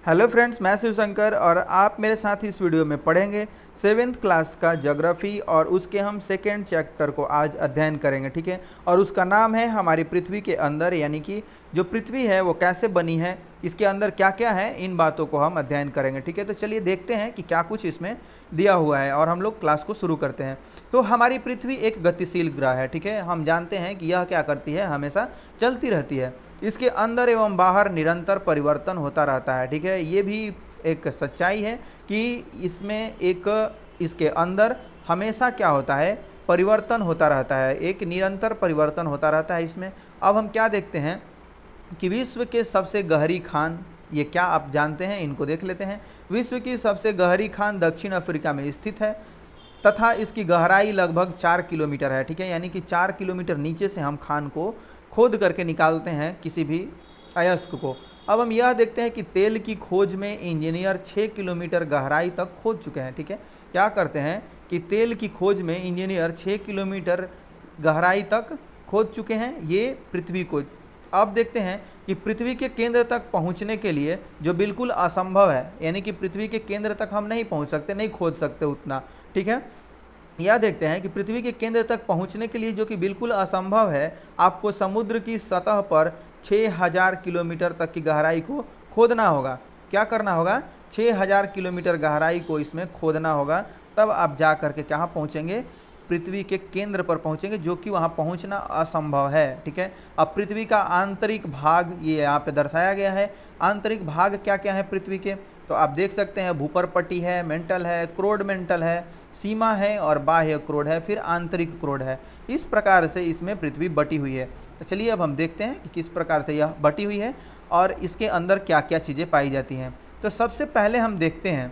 Hello friends, मैं शिवशंकर और आप मेरे साथ इस वीडियो में पढ़ेंगे 7th क्लास का ज्योग्राफी और उसके हम सेकेंड चैप्टर को आज अध्ययन करेंगे। ठीक है, और उसका नाम है हमारी पृथ्वी के अंदर, यानी कि जो पृथ्वी है वो कैसे बनी है, इसके अंदर क्या क्या है, इन बातों को हम अध्ययन करेंगे। ठीक है, तो चलिए देखते हैं कि क्या कुछ इसमें दिया हुआ है और हम लोग क्लास को शुरू करते हैं। तो हमारी पृथ्वी एक गतिशील ग्रह है। ठीक है, हम जानते हैं कि यह क्या करती है, हमेशा चलती रहती है। इसके अंदर एवं बाहर निरंतर परिवर्तन होता रहता है। ठीक है, ये भी एक सच्चाई है कि इसमें एक इसके अंदर हमेशा क्या होता है, परिवर्तन होता रहता है, एक निरंतर परिवर्तन होता रहता है इसमें। अब हम क्या देखते हैं कि विश्व के सबसे गहरी खान, ये क्या आप जानते हैं, इनको देख लेते हैं। विश्व की सबसे गहरी खान दक्षिण अफ्रीका में स्थित है तथा इसकी गहराई लगभग 4 किलोमीटर है। ठीक है, यानी कि 4 किलोमीटर नीचे से हम खान को खोद करके निकालते हैं किसी भी अयस्क को। अब हम यह देखते हैं कि तेल की खोज में इंजीनियर 6 किलोमीटर गहराई तक खोद चुके हैं। ठीक है, क्या करते हैं कि तेल की खोज में इंजीनियर 6 किलोमीटर गहराई तक खोद चुके हैं ये पृथ्वी को। अब देखते हैं कि पृथ्वी के केंद्र तक पहुंचने के लिए जो बिल्कुल असंभव है, यानी कि पृथ्वी के केंद्र तक हम नहीं पहुंच सकते, नहीं खोद सकते उतना। ठीक है, यह देखते हैं कि पृथ्वी के केंद्र तक पहुंचने के लिए, जो कि बिल्कुल असंभव है, आपको समुद्र की सतह पर 6000 किलोमीटर तक की गहराई को खोदना होगा। क्या करना होगा, 6000 किलोमीटर गहराई को इसमें खोदना होगा, तब आप जा करके कहाँ पहुँचेंगे, पृथ्वी के केंद्र पर पहुँचेंगे, जो कि वहाँ पहुँचना असंभव है। ठीक है, अब पृथ्वी का आंतरिक भाग ये यहाँ पे दर्शाया गया है। आंतरिक भाग क्या क्या है पृथ्वी के, तो आप देख सकते हैं भूपर पट्टी है, मेंटल है, क्रोड मेंटल है, सीमा है और बाह्य क्रोड है, फिर आंतरिक क्रोड है। इस प्रकार से इसमें पृथ्वी बटी हुई है। तो चलिए अब हम देखते हैं कि किस प्रकार से यह बटी हुई है और इसके अंदर क्या क्या चीज़ें पाई जाती हैं। तो सबसे पहले हम देखते हैं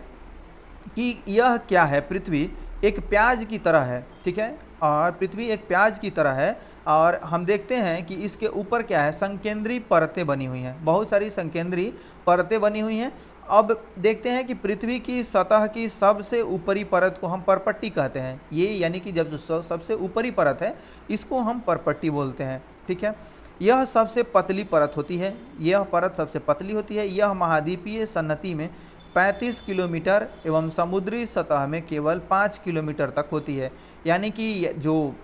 कि यह क्या है, पृथ्वी एक प्याज की तरह है। ठीक है, और पृथ्वी एक प्याज की तरह है और हम देखते हैं कि इसके ऊपर क्या है, संकेंद्री परतें बनी हुई हैं, बहुत सारी संकेंद्री परतें बनी हुई हैं। अब देखते हैं कि पृथ्वी की सतह की सबसे ऊपरी परत को हम परपट्टी कहते हैं। ये यानी कि जब जो सबसे ऊपरी परत है इसको हम परपट्टी बोलते हैं। ठीक है, यह सबसे पतली परत होती है, यह परत सबसे पतली होती है। यह महाद्वीपीय सन्नति में 35 किलोमीटर एवं समुद्री सतह में केवल 5 किलोमीटर तक होती है। यानी कि जो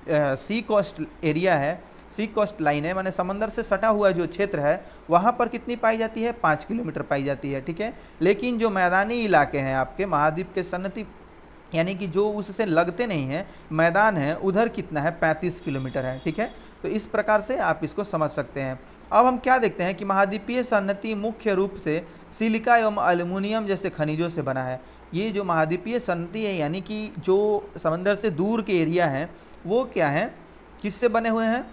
सी कोस्ट एरिया है, सी कोस्ट लाइन है, माने समंदर से सटा हुआ जो क्षेत्र है, वहाँ पर कितनी पाई जाती है, 5 किलोमीटर पाई जाती है। ठीक है, लेकिन जो मैदानी इलाके हैं आपके महाद्वीप के सन्नति, यानी कि जो उससे लगते नहीं हैं, मैदान है, उधर कितना है, 35 किलोमीटर है। ठीक है, तो इस प्रकार से आप इसको समझ सकते हैं। अब हम क्या देखते हैं कि महाद्वीपीय सन्नति मुख्य रूप से सिलिका एवं एल्युमिनियम जैसे खनिजों से बना है। ये जो महाद्वीपीय सन्नति है, यानी कि जो समंदर से दूर के एरिया हैं, वो क्या है, किससे बने हुए हैं,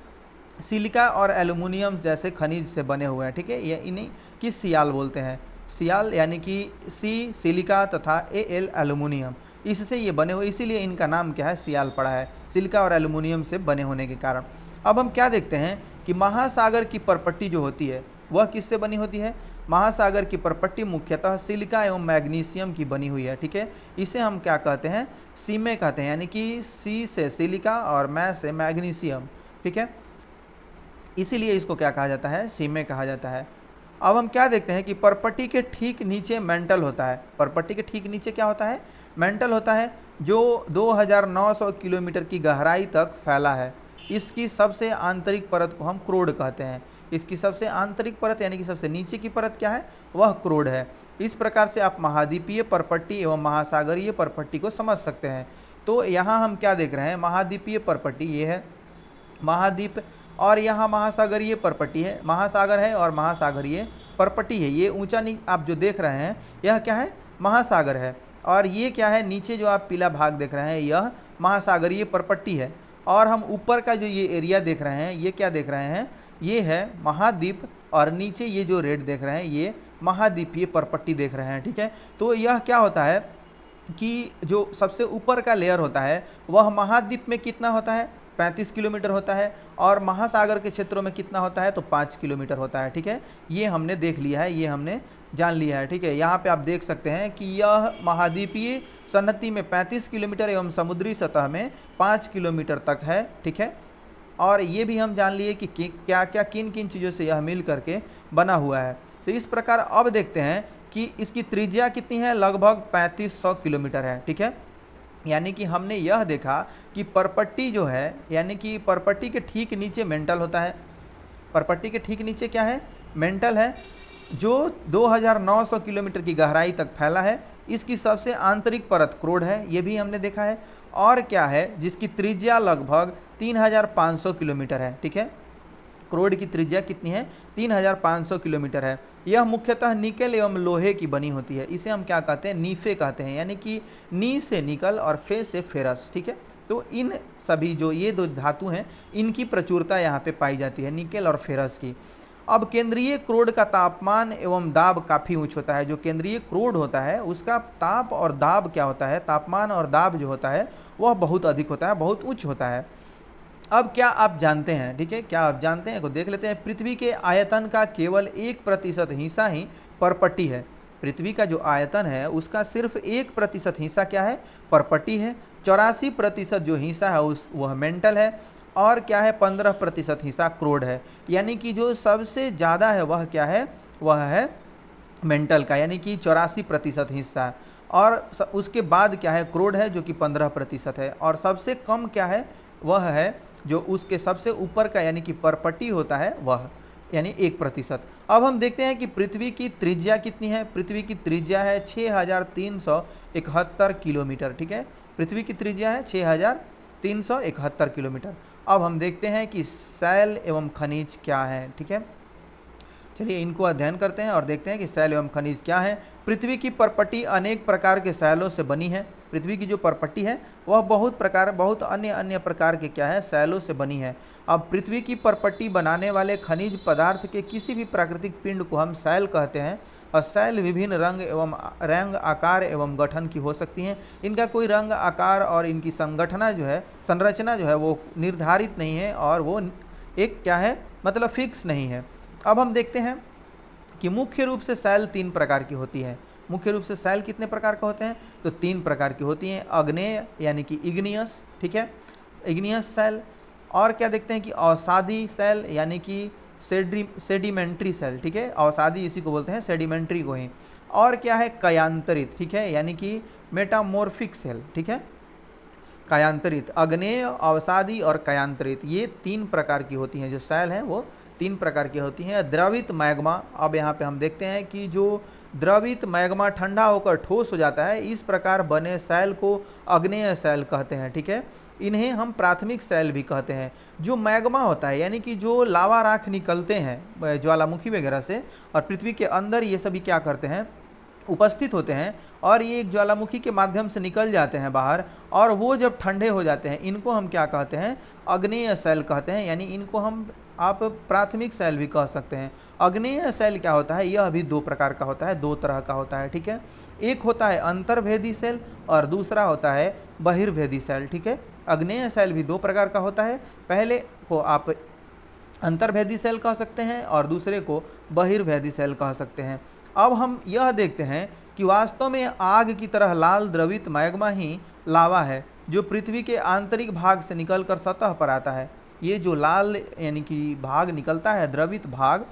सिलिका और एल्युमिनियम जैसे खनिज से बने हुए हैं। ठीक है, ये इन्हीं की सियाल बोलते हैं। सियाल यानी कि सी सिलिका तथा एल एल्युमिनियम, इससे ये बने हुए, इसीलिए इनका नाम क्या है, सियाल पड़ा है, सिलिका और एल्युमिनियम से बने होने के कारण। अब हम क्या देखते हैं कि महासागर की परपट्टी जो होती है वह किससे बनी होती है, महासागर की परपट्टी मुख्यतः सिलिका एवं मैग्नीशियम की बनी हुई है। ठीक है, इसे हम क्या कहते हैं, सीमे कहते हैं, यानी कि सी से सिलिका और मै से मैग्नीशियम। ठीक है, इसीलिए इसको क्या कहा जाता है, सीमे कहा जाता है। अब हम क्या देखते हैं कि परपट्टी के ठीक नीचे मेंटल होता है। परपट्टी के ठीक नीचे क्या होता है, मेंटल होता है, जो 2900 किलोमीटर की गहराई तक फैला है। इसकी सबसे आंतरिक परत को हम क्रोड कहते हैं। इसकी सबसे आंतरिक परत यानी कि सबसे नीचे की परत क्या है, वह क्रोड है। इस प्रकार से आप महाद्वीपीय परपट्टी एवं महासागरीय परपट्टी को समझ सकते हैं। तो यहाँ हम क्या देख रहे हैं, महाद्वीपीय परपट्टी ये है महाद्वीप, और यहाँ महासागरीय परपट्टी है, महासागर है और महासागरीय परपट्टी है। ये ऊंचा आप जो देख रहे हैं यह क्या है, महासागर है, और ये क्या है, नीचे जो आप पीला भाग देख रहे हैं यह महासागरीय परपट्टी है। और हम ऊपर का जो ये एरिया देख रहे हैं, ये क्या देख रहे हैं, ये है महाद्वीप, और नीचे ये जो रेड देख रहे हैं ये महाद्वीपीय परपट्टी देख रहे हैं। ठीक है, तो यह क्या होता है कि जो सबसे ऊपर का लेयर होता है वह महाद्वीप में कितना होता है, 35 किलोमीटर होता है, और महासागर के क्षेत्रों में कितना होता है, तो 5 किलोमीटर होता है। ठीक है, ये हमने देख लिया है, ये हमने जान लिया है। ठीक है, यहाँ पे आप देख सकते हैं कि यह महाद्वीपीय सन्नति में 35 किलोमीटर एवं समुद्री सतह में 5 किलोमीटर तक है। ठीक है, और ये भी हम जान लिए कि क्या क्या किन किन चीज़ों से यह मिल करके बना हुआ है। तो इस प्रकार अब देखते हैं कि इसकी त्रिज्या कितनी है, लगभग 3500 किलोमीटर है, ठीक है। यानी कि हमने यह देखा कि परपट्टी जो है, यानी कि परपट्टी के ठीक नीचे मेंटल होता है। परपट्टी के ठीक नीचे क्या है, मेंटल है, जो 2900 किलोमीटर की गहराई तक फैला है। इसकी सबसे आंतरिक परत क्रोड है, ये भी हमने देखा है। और क्या है, जिसकी त्रिज्या लगभग 3500 किलोमीटर है, ठीक है। क्रोड की त्रिज्या कितनी है, 3500 किलोमीटर है। यह मुख्यतः निकेल एवं लोहे की बनी होती है। इसे हम क्या कहते हैं, नीफे कहते हैं, यानी कि नी से निकल और फे से फेरस, ठीक है। तो इन सभी जो ये दो धातु हैं, इनकी प्रचुरता यहाँ पे पाई जाती है, निकेल और फेरस की। अब केंद्रीय क्रोड का तापमान एवं दाब काफ़ी उच्च होता है। जो केंद्रीय क्रोड होता है उसका ताप और दाब क्या होता है, तापमान और दाब जो होता है वह बहुत अधिक होता है, बहुत उच्च होता है। अब क्या आप जानते हैं, ठीक है, क्या आप जानते हैं को देख लेते हैं। पृथ्वी के आयतन का केवल 1% हिस्सा ही परपट्टी है। पृथ्वी का जो आयतन है उसका सिर्फ 1% हिस्सा क्या है, परपट्टी है। 84% जो हिस्सा है उस वह मेंटल है। और क्या है, 15% हिस्सा क्रोड है। यानी कि जो सबसे ज़्यादा है वह क्या है, वह है मेंटल का, यानी कि 84% हिस्सा है। और उसके बाद क्या है, क्रोड है जो कि 15% है। और सबसे कम क्या है, वह है जो उसके सबसे ऊपर का यानी कि परपट्टी होता है वह, यानी 1%। अब हम देखते हैं कि पृथ्वी की त्रिज्या कितनी है। पृथ्वी की त्रिज्या है 6371 किलोमीटर, ठीक है। पृथ्वी की त्रिज्या है 6371 किलोमीटर। अब हम देखते हैं कि शैल एवं खनिज क्या है, ठीक है। चलिए इनको अध्ययन करते हैं और देखते हैं कि शैल एवं खनिज क्या है। पृथ्वी की परपट्टी अनेक प्रकार के शैलों से बनी है। पृथ्वी की जो परपट्टी है वह बहुत अन्य प्रकार के क्या है, शैलों से बनी है। अब पृथ्वी की परपट्टी बनाने वाले खनिज पदार्थ के किसी भी प्राकृतिक पिंड को हम शैल कहते हैं। और शैल विभिन्न रंग आकार एवं गठन की हो सकती हैं। इनका कोई रंग आकार और इनकी संरचना जो है वो निर्धारित नहीं है, और वो एक क्या है, मतलब फिक्स नहीं है। अब हम देखते हैं कि मुख्य रूप से शैल 3 प्रकार की होती है। मुख्य रूप से शैल कितने प्रकार के होते हैं, तो 3 प्रकार की होती हैं। अग्नेय यानी कि इग्नियस, ठीक है, इग्नियस शैल। और क्या देखते हैं कि अवसादी शैल यानी कि सेडिमेंट्री शैल, ठीक है, अवसादी इसी को बोलते हैं, सेडिमेंट्री को ही। और क्या है, कयांतरित, ठीक है, यानी कि मेटामॉर्फिक शैल, ठीक है, कयांतरित। अग्नेय, अवसादी और कयांतरित, ये 3 प्रकार की होती हैं। जो शैल हैं वो 3 प्रकार की होती हैं। द्रवित मैग्मा, अब यहाँ पे हम देखते हैं कि जो द्रवित मैग्मा ठंडा होकर ठोस हो जाता है, इस प्रकार बने शैल को अग्नेय शैल कहते हैं, ठीक है। इन्हें हम प्राथमिक शैल भी कहते हैं। जो मैग्मा होता है यानी कि जो लावा राख निकलते हैं ज्वालामुखी वगैरह से, और पृथ्वी के अंदर ये सभी क्या करते हैं, उपस्थित होते हैं, और ये एक ज्वालामुखी के माध्यम से निकल जाते हैं बाहर, और वो जब ठंडे हो जाते हैं इनको हम क्या कहते हैं, अग्नेय शैल कहते हैं। यानी इनको हम आप प्राथमिक शैल भी कह सकते हैं। अग्नेय शैल क्या होता है, यह भी 2 प्रकार का होता है, 2 तरह का होता है, ठीक है। एक होता है अंतर्भेदी शैल और दूसरा होता है बहिर्भेदी शैल, ठीक है। अग्नेय शैल भी 2 प्रकार का होता है। पहले को आप अंतर्भेदी शैल कह सकते हैं और दूसरे को बहिर्भेदी शैल कह सकते हैं। अब हम यह देखते हैं कि वास्तव में आग की तरह लाल द्रवित मैग्मा ही लावा है, जो पृथ्वी के आंतरिक भाग से निकलकर सतह पर आता है। ये जो लाल यानी कि भाग निकलता है, द्रवित भाग,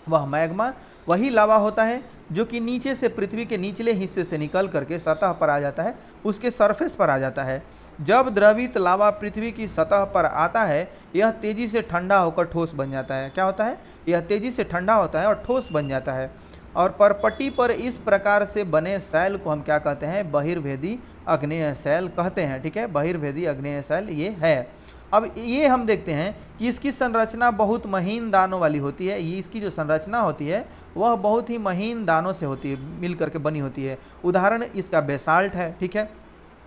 वह मैग्मा वही लावा होता है जो कि नीचे से पृथ्वी के निचले हिस्से से निकल करके सतह पर आ जाता है, उसके सरफेस पर आ जाता है। जब द्रवित लावा पृथ्वी की सतह पर आता है, यह तेजी से ठंडा होकर ठोस बन जाता है। क्या होता है, यह तेजी से ठंडा होता है और ठोस बन जाता है। और परपट्टी पर इस प्रकार से बने शैल को हम क्या कहते हैं, बहिर्भेदी आग्नेय शैल कहते हैं, ठीक है। बहिर्भेदी आग्नेय शैल ये है। अब ये हम देखते हैं कि इसकी संरचना बहुत महीन दानों वाली होती है। ये इसकी जो संरचना होती है वह बहुत ही महीन दानों से होती है, मिल करके बनी होती है। उदाहरण इसका बेसाल्ट है, ठीक है।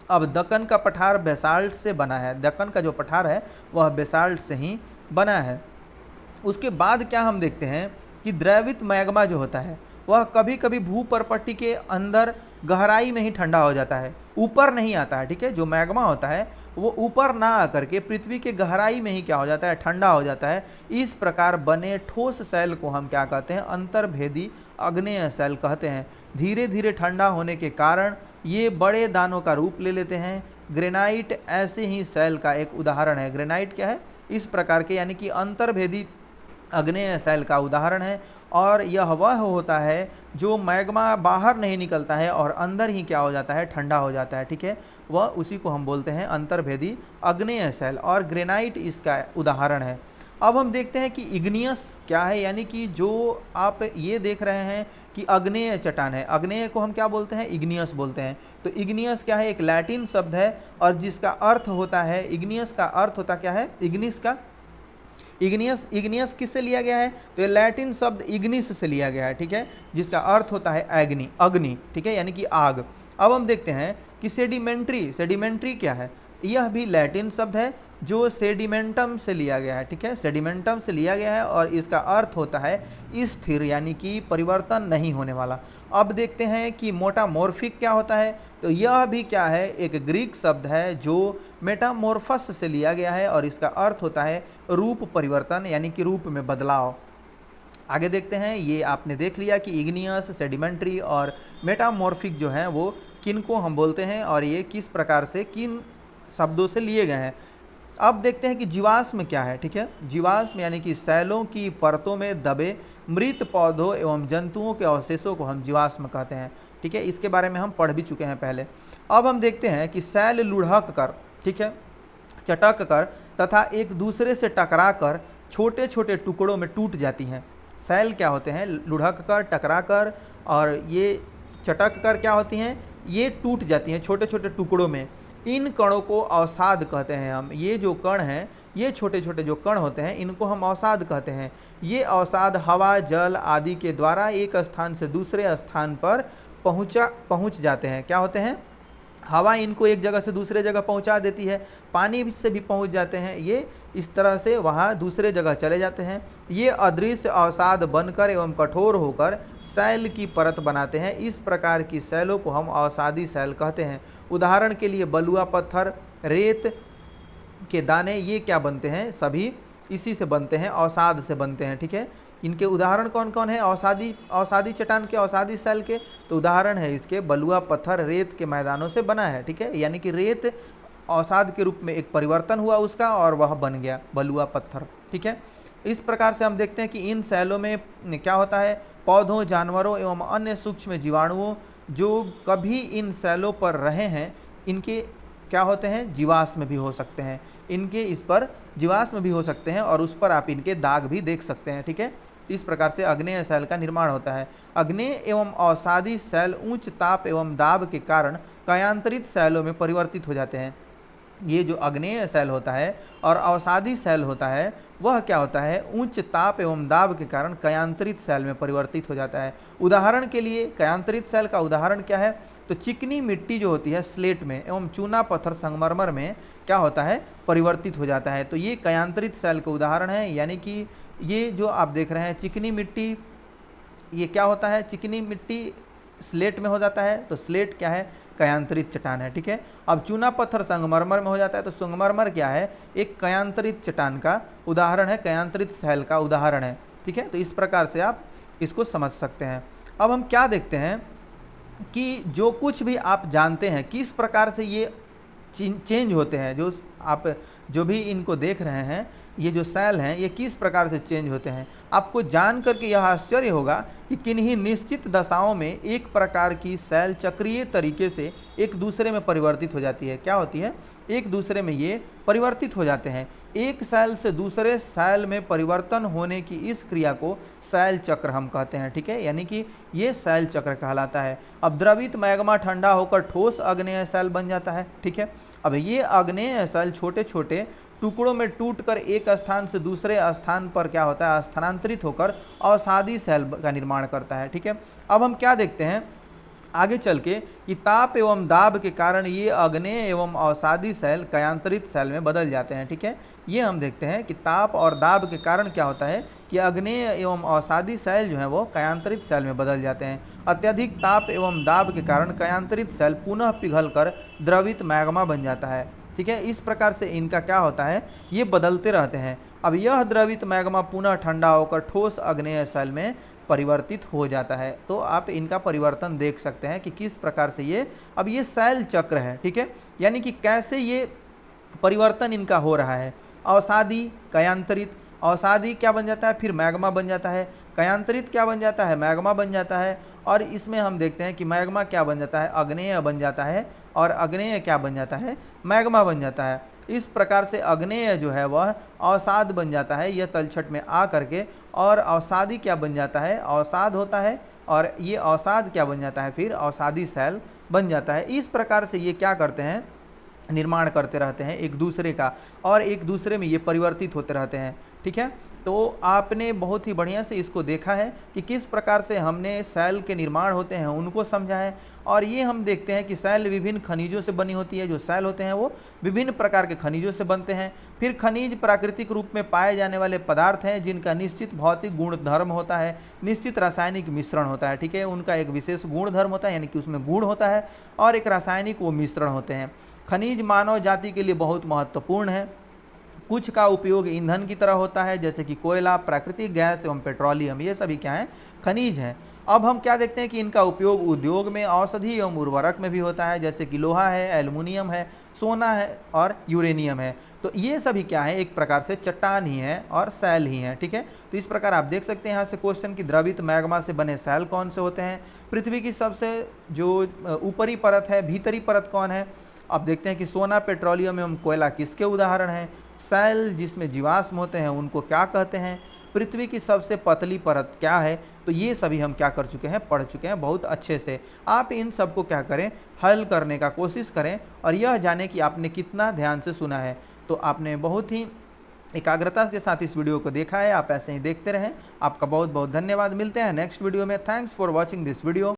अब दक्कन का पठार बेसाल्ट से बना है, दक्कन का जो पठार है वह बेसाल्ट से ही बना है। उसके बाद क्या हम देखते हैं कि द्रवित मैग्मा जो होता है वह कभी कभी भूपर्पट्टी के अंदर गहराई में ही ठंडा हो जाता है, ऊपर नहीं आता है, ठीक है। जो मैग्मा होता है वो ऊपर ना आकर के पृथ्वी के गहराई में ही क्या हो जाता है, ठंडा हो जाता है। इस प्रकार बने ठोस शैल को हम क्या कहते हैं, अंतर्भेदी आग्नेय शैल कहते हैं। धीरे धीरे ठंडा होने के कारण ये बड़े दानों का रूप ले लेते हैं। ग्रेनाइट ऐसे ही शैल का एक उदाहरण है। ग्रेनाइट क्या है, इस प्रकार के यानी कि अंतर्भेदी आग्नेय शैल का उदाहरण है। और यह वह होता है जो मैग्मा बाहर नहीं निकलता है और अंदर ही क्या हो जाता है, ठंडा हो जाता है, ठीक है। वह उसी को हम बोलते हैं अंतर्भेदी आग्नेय शैल, और ग्रेनाइट इसका उदाहरण है। अब हम देखते हैं कि इग्नियस क्या है, यानी कि जो आप ये देख रहे हैं कि आग्नेय चट्टान है, आग्नेय को हम क्या बोलते हैं, इग्नियस बोलते हैं। तो इग्नियस क्या है, एक लैटिन शब्द है और जिसका अर्थ होता है, इग्नियस का अर्थ होता क्या है, इग्निस का, इग्नियस, इग्नियस किससे लिया गया है, तो ये लैटिन शब्द इग्निस से लिया गया है, ठीक है, जिसका अर्थ होता है अग्नि, अग्नि, ठीक है, यानी कि आग। अब हम देखते हैं कि सेडिमेंट्री, सेडिमेंट्री क्या है, यह भी लैटिन शब्द है जो सेडिमेंटम से लिया गया है, ठीक है, सेडिमेंटम से लिया गया है और इसका अर्थ होता है स्थिर, यानी कि परिवर्तन नहीं होने वाला। अब देखते हैं कि मोटामॉर्फिक क्या होता है, तो यह भी क्या है, एक ग्रीक शब्द है जो मेटामॉर्फस से लिया गया है और इसका अर्थ होता है रूप परिवर्तन, यानी कि रूप में बदलाव। आगे देखते हैं, ये आपने देख लिया कि इग्नियस, सेडिमेंट्री और मेटामॉर्फिक जो है वो किन को हम बोलते हैं और ये किस प्रकार से किन शब्दों से लिए गए हैं। अब देखते हैं कि जीवाश्म क्या है, ठीक है, जीवाश्म यानी कि सैलों की परतों में दबे मृत पौधों एवं जंतुओं के अवशेषों को हम जीवाश्म कहते हैं, ठीक है, इसके बारे में हम पढ़ भी चुके हैं पहले। अब हम देखते हैं कि सैल लुढ़क कर, ठीक है, चटक कर तथा एक दूसरे से टकरा कर छोटे छोटे टुकड़ों में टूट जाती हैं। सैल क्या होते हैं, लुढ़क कर, टकरा कर और ये चटक कर क्या होती हैं, ये टूट जाती हैं छोटे छोटे टुकड़ों में। इन कणों को अवसाद कहते हैं हम, ये जो कण हैं, ये छोटे छोटे जो कण होते हैं इनको हम अवसाद कहते हैं। ये अवसाद हवा, जल आदि के द्वारा एक स्थान से दूसरे स्थान पर पहुंच जाते हैं। क्या होते हैं, हवा इनको एक जगह से दूसरे जगह पहुंचा देती है, पानी से भी पहुंच जाते हैं, ये इस तरह से वहाँ दूसरे जगह चले जाते हैं। ये अदृश्य अवसाद बनकर एवं कठोर होकर सैल की परत बनाते हैं। इस प्रकार की सैलों को हम अवसादी सैल कहते हैं। उदाहरण के लिए बलुआ पत्थर, रेत के दाने, ये क्या बनते हैं, सभी इसी से बनते हैं, अवसाद से बनते हैं, ठीक है। इनके उदाहरण कौन कौन है, अवसादी चट्टान के, अवसादी सैल के, तो उदाहरण है इसके बलुआ पत्थर, रेत के मैदानों से बना है, ठीक है, यानी कि रेत अवसाद के रूप में एक परिवर्तन हुआ उसका और वह बन गया बलुआ पत्थर, ठीक है। इस प्रकार से हम देखते हैं कि इन सैलों में क्या होता है, पौधों, जानवरों एवं अन्य सूक्ष्म जीवाणुओं जो कभी इन सैलों पर रहे हैं, इनके क्या होते हैं, जीवाश्म भी हो सकते हैं, इनके इस पर जीवाश्म भी हो सकते हैं और उस पर आप इनके दाग भी देख सकते हैं, ठीक है। इस प्रकार से आग्नेय सैल का निर्माण होता है। आग्नेय एवं अवसादी सैल उच्च ताप एवं दाब के कारण कयांतरित सैलों में परिवर्तित हो जाते हैं। ये जो आग्नेय सैल होता है और अवसादी सैल होता है वह क्या होता है, उच्च ताप एवं दाब के कारण कयांतरित सैल में परिवर्तित हो जाता है। उदाहरण के लिए कयांतरित सैल का उदाहरण क्या है, तो चिकनी मिट्टी जो होती है स्लेट में एवं चूना पत्थर संगमरमर में क्या होता है, परिवर्तित हो जाता है। तो ये कयांतरित सैल के उदाहरण है, यानी कि ये जो आप देख रहे हैं चिकनी मिट्टी, ये क्या होता है, चिकनी मिट्टी स्लेट में हो जाता है, तो स्लेट क्या है, कयांतरित चट्टान है, ठीक है। अब चूना पत्थर संगमरमर में हो जाता है, तो संगमरमर क्या है, एक कयांतरित चट्टान का उदाहरण है, कयांतरित सैल का उदाहरण है, ठीक है। तो इस प्रकार से आप इसको समझ सकते हैं। अब हम क्या देखते हैं कि जो कुछ भी आप जानते हैं किस प्रकार से ये चेंज होते हैं, जो आप जो भी इनको देख रहे हैं, ये जो सैल हैं ये किस प्रकार से चेंज होते हैं, आपको जान करके यह आश्चर्य होगा कि किन्हीं निश्चित दशाओं में एक प्रकार की सैल चक्रीय तरीके से एक दूसरे में परिवर्तित हो जाती है। क्या होती है, एक दूसरे में ये परिवर्तित हो जाते हैं। एक सैल से दूसरे सैल में परिवर्तन होने की इस क्रिया को सैल चक्र हम कहते हैं, ठीक है, यानी कि ये सैल चक्र कहलाता है। अब द्रवित मैग्मा ठंडा होकर ठोस आग्नेय सैल बन जाता है, ठीक है। अब ये आग्नेय सैल छोटे छोटे टुकड़ों में टूटकर एक स्थान से दूसरे स्थान पर क्या होता है, स्थानांतरित होकर अवसादी सैल का निर्माण करता है, ठीक है। अब हम क्या देखते हैं आगे चल के कि ताप एवं दाब के कारण ये आग्नेय एवं अवसादी सैल कयांतरित सैल में बदल जाते हैं, ठीक है। ये हम देखते हैं कि ताप और दाब के कारण क्या होता है कि आग्नेय एवं अवसादी सैल जो है वो कयांतरित सैल में बदल जाते हैं। अत्यधिक ताप एवं दाब के कारण कयांतरित सैल पुनः पिघलकर द्रवित मैग्मा बन जाता है, ठीक है। इस प्रकार से इनका क्या होता है, ये बदलते रहते हैं। अब यह द्रवित मैग्मा पुनः ठंडा होकर ठोस आग्नेय सैल में परिवर्तित हो जाता है। तो आप इनका परिवर्तन देख सकते हैं कि किस प्रकार से ये, अब ये सैल चक्र है, ठीक है, यानी कि कैसे ये परिवर्तन इनका हो रहा है। अवसादी, कयांतरित अवसादी क्या बन जाता है, फिर मैग्मा बन जाता है। कयांतरित क्या बन जाता है, मैग्मा बन जाता है। और इसमें हम देखते हैं कि मैग्मा क्या बन जाता है, आग्नेय बन जाता है, और आग्नेय क्या बन जाता है, मैग्मा बन जाता है। इस प्रकार से आग्नेय जो है वह अवसाद बन जाता है, यह तलछट में आ करके, और अवसादी क्या बन जाता है, अवसाद होता है, और ये अवसाद क्या बन जाता है, फिर अवसादी सेल बन जाता है। इस प्रकार से ये क्या करते हैं, निर्माण करते रहते हैं एक दूसरे का, और एक दूसरे में ये परिवर्तित होते रहते हैं। ठीक है, तो आपने बहुत ही बढ़िया से इसको देखा है कि किस प्रकार से हमने सेल के निर्माण होते हैं उनको समझा है। और ये हम देखते हैं कि सेल विभिन्न खनिजों से बनी होती है, जो सेल होते हैं वो विभिन्न प्रकार के खनिजों से बनते हैं। फिर खनिज प्राकृतिक रूप में पाए जाने वाले पदार्थ हैं जिनका निश्चित भौतिक गुण धर्म होता है, निश्चित रासायनिक मिश्रण होता है। ठीक है, उनका एक विशेष गुण धर्म होता है, यानी कि उसमें गुण होता है, और एक रासायनिक वो मिश्रण होते हैं। खनिज मानव जाति के लिए बहुत महत्वपूर्ण है। कुछ का उपयोग ईंधन की तरह होता है, जैसे कि कोयला, प्राकृतिक गैस एवं पेट्रोलियम, ये सभी क्या है, खनिज हैं। अब हम क्या देखते हैं कि इनका उपयोग उद्योग में, औषधि एवं उर्वरक में भी होता है, जैसे कि लोहा है, एल्युमिनियम है, सोना है और यूरेनियम है। तो ये सभी क्या है, एक प्रकार से चट्टान ही है और सेल ही है। ठीक है, तो इस प्रकार आप देख सकते हैं यहाँ से क्वेश्चन की द्रवित मैग्मा से बने सेल कौन से होते हैं, पृथ्वी की सबसे जो ऊपरी परत है, भीतरी परत कौन है। अब देखते हैं कि सोना, पेट्रोलियम एवं कोयला किसके उदाहरण हैं, सेल जिसमें जीवाश्म होते हैं उनको क्या कहते हैं, पृथ्वी की सबसे पतली परत क्या है। तो ये सभी हम क्या कर चुके हैं, पढ़ चुके हैं बहुत अच्छे से। आप इन सबको क्या करें, हल करने का कोशिश करें, और यह जाने कि आपने कितना ध्यान से सुना है। तो आपने बहुत ही एकाग्रता के साथ इस वीडियो को देखा है, आप ऐसे ही देखते रहें। आपका बहुत बहुत धन्यवाद। मिलते हैं नेक्स्ट वीडियो में। Thanks for watching this video.